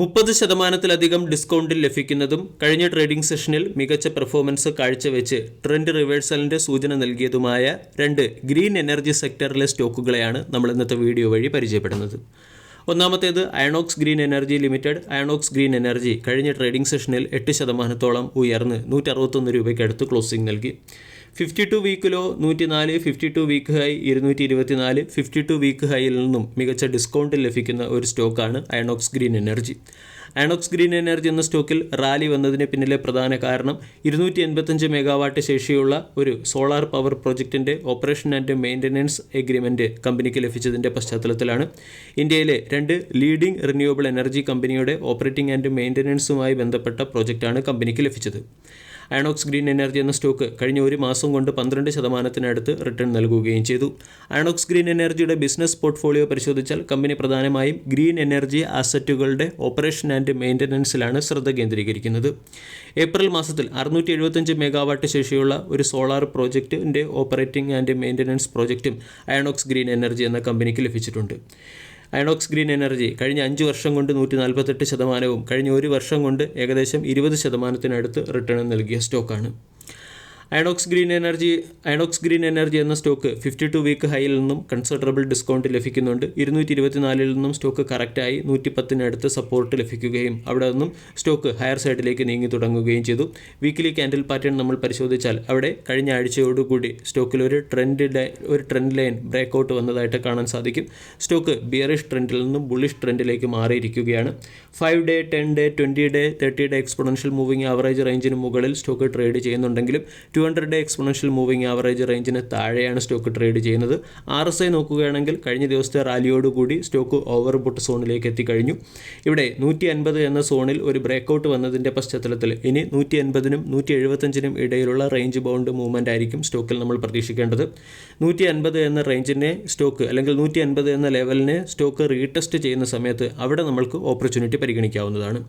30%-ലധികം ഡിസ്കൗണ്ടിൽ ലഭിക്കുന്നതും കഴിഞ്ഞ ട്രേഡിംഗ് സെഷനിൽ മികച്ച പെർഫോമൻസ് കാഴ്ചവെച്ച് ട്രെൻഡ് റിവേഴ്സലിന്റെ സൂചന നൽകിയതുമായ 2 ഗ്രീൻ എനർജി സെക്ടറിലെ സ്റ്റോക്കുകളെയാണ് നമ്മൾ ഇന്നത്തെ വീഡിയോ വഴി പരിചയപ്പെടുന്നത്. ഒന്നാമത്തേത് Inox Green Energy Limited. Inox Green Energy കഴിഞ്ഞ ട്രേഡിംഗ് സെഷനിൽ 8% ഉയർന്ന് 161 രൂപയ്ക്ക് അടുത്ത് ക്ലോസിംഗ് നൽകി. 52 വീക്കിലോ 104, 52 വീക്ക് ഹൈ 224, 52 വീക്ക് ഹൈയിൽ നിന്നും മികച്ച ഡിസ്കൗണ്ടിൽ ലഭിക്കുന്ന ഒരു സ്റ്റോക്കാണ് Inox Green Energy. Inox Green Energy എന്ന സ്റ്റോക്കിൽ റാലി വന്നതിന് പിന്നിലെ പ്രധാന കാരണം 285 മെഗാവാട്ട് ശേഷിയുള്ള ഒരു സോളാർ പവർ പ്രൊജക്റ്റിൻ്റെ ഓപ്പറേഷൻ ആൻഡ് മെയിൻ്റനൻസ് എഗ്രിമെൻറ്റ് കമ്പനിക്ക് ലഭിച്ചതിൻ്റെ പശ്ചാത്തലത്തിലാണ്. ഇന്ത്യയിലെ 2 ലീഡിംഗ് റിന്യൂവബിൾ എനർജി കമ്പനിയുടെ ഓപ്പറേറ്റിംഗ് ആൻഡ് മെയിൻ്റനൻസുമായി ബന്ധപ്പെട്ട പ്രൊജക്റ്റാണ് കമ്പനിക്ക് ലഭിച്ചത്. അയണോക്സ് ഗ്രീൻ എനർജി എന്ന സ്റ്റോക്ക് കഴിഞ്ഞ ഒരു മാസം കൊണ്ട് 12% റിട്ടേൺ നൽകുകയും ചെയ്തു. അയണോക്സ് ഗ്രീൻ എനർജിയുടെ ബിസിനസ് പോർട്ട്ഫോളിയോ പരിശോധിച്ചാൽ കമ്പനി പ്രധാനമായും ഗ്രീൻ എനർജി ആസറ്റുകളുടെ ഓപ്പറേഷൻ ആൻഡ് മെയിൻ്റനൻസിലാണ് ശ്രദ്ധ കേന്ദ്രീകരിക്കുന്നത്. ഏപ്രിൽ മാസത്തിൽ 675 മെഗാവാട്ട് ശേഷിയുള്ള ഒരു സോളാർ പ്രോജക്റ്റിൻ്റെ ഓപ്പറേറ്റിംഗ് ആൻഡ് മെയിൻ്റനൻസ് പ്രോജക്റ്റും അയണോക്സ് ഗ്രീൻ എനർജി എന്ന കമ്പനിക്ക് ലഭിച്ചിട്ടുണ്ട്. അയണോക്സ് ഗ്രീൻ എനർജി കഴിഞ്ഞ 5 വർഷം കൊണ്ട് 148%, കഴിഞ്ഞ ഒരു വർഷം കൊണ്ട് ഏകദേശം 20% റിട്ടേൺ നൽകിയ സ്റ്റോക്കാണ്. അയണോക്സ് ഗ്രീൻ എനർജി എന്ന സ്റ്റോക്ക് 52 വീക്ക് ഹൈയിൽ നിന്നും കൺസിഡറബിൾ ഡിസ്കൗണ്ട് ലഭിക്കുന്നുണ്ട്. 224 നിന്നും സ്റ്റോക്ക് കറക്റ്റായി 110 സപ്പോർട്ട് ലഭിക്കുകയും അവിടെ നിന്നും സ്റ്റോക്ക് ഹയർ സൈഡിലേക്ക് നീങ്ങി തുടങ്ങുകയും ചെയ്തു. വീക്കിലി ക്യാൻഡിൽ പാറ്റേൺ നമ്മൾ പരിശോധിച്ചാൽ അവിടെ കഴിഞ്ഞ ആഴ്ചയോടുകൂടി സ്റ്റോക്കിൽ ഒരു ട്രെൻഡ് ലൈൻ ബ്രേക്കൗട്ട് വന്നതായിട്ട് കാണാൻ സാധിക്കും. സ്റ്റോക്ക് ബിയറിഷ് ട്രെൻഡിൽ നിന്നും ബുള്ളിഷ് ട്രെൻഡിലേക്ക് മാറിയിരിക്കുകയാണ്. 5 day 10 day 20 day 30 day exponential moving average റേഞ്ചിന് മുകളിൽ സ്റ്റോക്ക് ട്രേഡ് ചെയ്യുന്നുണ്ടെങ്കിലും 200 ഡേ എക്സ്പോണൻഷ്യൽ മൂവിംഗ് ആവറേജ് റേഞ്ചിന് താഴെയാണ് സ്റ്റോക്ക് ട്രേഡ് ചെയ്യുന്നത്. RSI നോക്കുകയാണെങ്കിൽ കഴിഞ്ഞ ദിവസത്തെ റാലിയോടുകൂടി സ്റ്റോക്ക് ഓവർബോട്ട് സോണിലേക്ക് എത്തിക്കഴിഞ്ഞു. ഇവിടെ 150 എന്ന സോണിൽ ഒരു ബ്രേക്കൗട്ട് വന്നതിൻ്റെ പശ്ചാത്തലത്തിൽ ഇനി 150-നും 175-നും ഇടയിലുള്ള റേഞ്ച് ബൗണ്ട് മൂവ്മെൻ്റ് ആയിരിക്കും സ്റ്റോക്കിൽ നമ്മൾ പ്രതീക്ഷിക്കേണ്ടത്. 150 എന്ന റേഞ്ചിനെ സ്റ്റോക്ക് അല്ലെങ്കിൽ 150 എന്ന ലെവലിനെ സ്റ്റോക്ക് റീടെസ്റ്റ് ചെയ്യുന്ന സമയത്ത് അവിടെ നമ്മൾക്ക് ഓപ്പർച്യൂണിറ്റി പരിഗണിക്കാവുന്നതാണ്.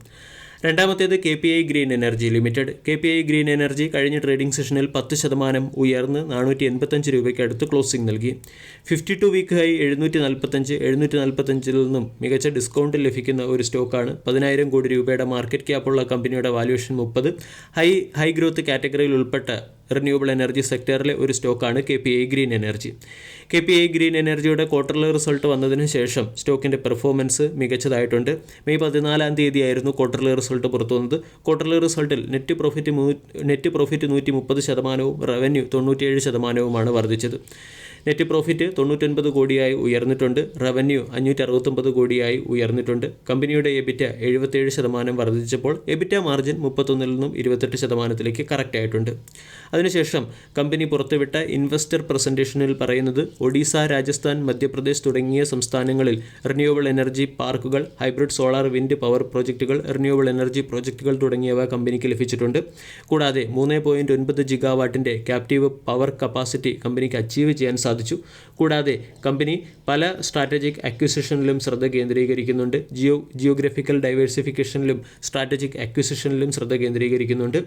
രണ്ടാമത്തേത് KPI green Energy limited. KPI green Energy കഴിഞ്ഞ ട്രേഡിംഗ് സെഷനിൽ 10% ഉയർന്ന് 485 രൂപയ്ക്ക് അടുത്ത് ക്ലോസിംഗ് നൽകി. 52 വീക്ക് ഹൈ 745 നിന്നും മികച്ച ഡിസ്കൗണ്ടിൽ ലഭിക്കുന്ന ഒരു സ്റ്റോക്കാണ്. 10,000 കോടി രൂപയുടെ മാർക്കറ്റ് ക്യാപ്പുള്ള കമ്പനിയുടെ വാല്യൂഷൻ 30. ഹൈ ഗ്രോത്ത് കാറ്റഗറിയിൽ ഉൾപ്പെട്ട റിന്യൂവബിൾ എനർജി സെക്ടറിലെ ഒരു സ്റ്റോക്കാണ് KPI green energy. KPI green എനർജിയുടെ ക്വാർട്ടർലി റിസൾട്ട് വന്നതിന് ശേഷം സ്റ്റോക്കിൻ്റെ പെർഫോമൻസ് മികച്ചതായിട്ടുണ്ട്. മെയ് 14 ആയിരുന്നു ക്വാർട്ടർലി റിസൾട്ട് പുറത്തു വന്നത്. ക്വാർട്ടർലി റിസൾട്ടിൽ നെറ്റ് പ്രോഫിറ്റ് 130%, റവന്യൂ 97%മാണ് വർദ്ധിച്ചത്. നെറ്റ് പ്രോഫിറ്റ് 99 കോടിയായി ഉയർന്നിട്ടുണ്ട്. റവന്യൂ 569 കോടിയായി ഉയർന്നിട്ടുണ്ട്. കമ്പനിയുടെ EBITDA 77% വർദ്ധിച്ചപ്പോൾ EBITDA മാർജിൻ 31 നിന്നും 28%ലേക്ക് കറക്റ്റ് ആയിട്ടുണ്ട്. അതിനുശേഷം കമ്പനി പുറത്തുവിട്ട ഇൻവെസ്റ്റർ പ്രസൻറ്റേഷനിൽ പറയുന്നത് ഒഡീസ, രാജസ്ഥാൻ, മധ്യപ്രദേശ് തുടങ്ങിയ സംസ്ഥാനങ്ങളിൽ റിന്യൂവബിൾ എനർജി പാർക്കുകൾ, ഹൈബ്രിഡ് സോളാർ വിൻഡ് പവർ പ്രോജക്റ്റുകൾ, റിന്യൂവബിൾ എനർജി പ്രോജക്റ്റുകൾ തുടങ്ങിയവ കമ്പനിക്ക് ലഭിച്ചിട്ടുണ്ട്. കൂടാതെ 3.9 ജിഗാവാട്ടിൻ്റെ ക്യാപ്റ്റീവ് പവർ കപ്പാസിറ്റി കമ്പനിക്ക് അച്ചീവ് ചെയ്യാൻ സാധിച്ചു. കൂടാതെ കമ്പനി പല സ്ട്രാറ്റജിക് അക്വിസിഷനിലും ശ്രദ്ധ കേന്ദ്രീകരിക്കുന്നുണ്ട്. ജിയോഗ്രഫിക്കൽ ഡൈവേഴ്സിഫിക്കേഷനിലും സ്ട്രാറ്റജിക് അക്വിസിഷനിലും ശ്രദ്ധ കേന്ദ്രീകരിക്കുന്നുണ്ട്.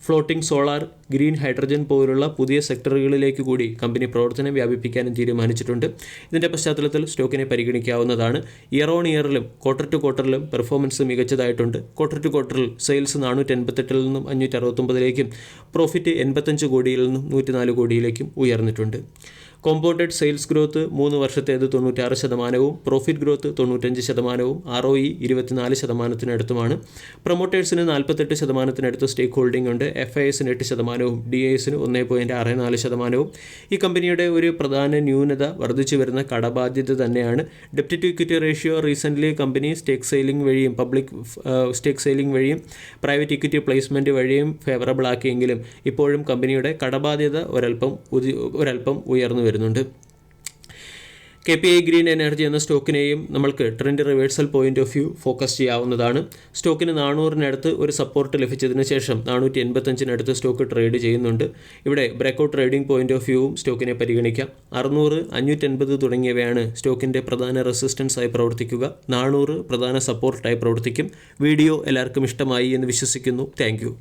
ഫ്ലോട്ടിംഗ് സോളാർ, ഗ്രീൻ ഹൈഡ്രജൻ പോലുള്ള പുതിയ സെക്ടറുകളിലേക്ക് കൂടി കമ്പനി പ്രവർത്തനം വ്യാപിപ്പിക്കാനും തീരുമാനിച്ചിട്ടുണ്ട്. ഇതിൻ്റെ പശ്ചാത്തലത്തിൽ സ്റ്റോക്കിനെ പരിഗണിക്കാവുന്നതാണ്. ഇയർ ഓൺ ഇയറിലും ക്വാർട്ടർ ടു ക്വാർട്ടറിലും പെർഫോമൻസ് മികച്ചതായിട്ടുണ്ട്. ക്വാർട്ടർ ടു ക്വാർട്ടറിൽ സെയിൽസ് 488 നിന്നും 569ലേക്കും പ്രോഫിറ്റ് 85 കോടിയിൽ നിന്നും 104 കോടിയിലേക്കും ഉയർന്നിട്ടുണ്ട്. കോമ്പൗണ്ടഡ് സെയിൽസ് ഗ്രോത്ത് 3 വർഷത്തേത് 96%, പ്രോഫിറ്റ് ഗ്രോത്ത് 95%, ROE 24%-അടുത്തുമാണ്. പ്രൊമോട്ടേഴ്സിന് 48%-അടുത്ത് സ്റ്റേക്ക് ഹോൾഡിംഗ് ഉണ്ട്. FISന് 8%, DISന് 1.64%. ഈ കമ്പനിയുടെ ഒരു പ്രധാന ന്യൂനത വർദ്ധിച്ചു വരുന്ന കടബാധ്യത തന്നെയാണ്. ഡെപ്റ്റ് ടു ഇക്വിറ്റി റേഷ്യോ റീസെൻ്റ്ലി കമ്പനി സ്റ്റേക്ക് സെയിലിംഗ് വഴിയും പ്രൈവറ്റ് ഇക്വിറ്റി പ്ലേസ്മെൻറ്റ് വഴിയും ഫേവറബിൾ ആക്കിയെങ്കിലും ഇപ്പോഴും കമ്പനിയുടെ കടബാധ്യത ഒരൽപ്പം ഉയർന്നു വരുന്നുണ്ട്. KPI ഗ്രീൻ എനർജി എന്ന സ്റ്റോക്കിനെയും നമ്മൾക്ക് trend reversal point of view focus ചെയ്യാവുന്നതാണ്. സ്റ്റോക്കിന് 400-നടുത്ത് ഒരു സപ്പോർട്ട് ലഭിച്ചതിന് ശേഷം 485-നടുത്ത് സ്റ്റോക്ക് ട്രേഡ് ചെയ്യുന്നുണ്ട്. ഇവിടെ ബ്രേക്കൗട്ട് ട്രേഡിംഗ് പോയിന്റ് ഓഫ് വ്യൂവും സ്റ്റോക്കിനെ പരിഗണിക്കാം. 600, 580 തുടങ്ങിയവയാണ് സ്റ്റോക്കിൻ്റെ പ്രധാന റെസിസ്റ്റൻസ് ആയി പ്രവർത്തിക്കുക. 400 പ്രധാന സപ്പോർട്ടായി പ്രവർത്തിക്കും. വീഡിയോ എല്ലാവർക്കും ഇഷ്ടമായി എന്ന് വിശ്വസിക്കുന്നു. Thank you.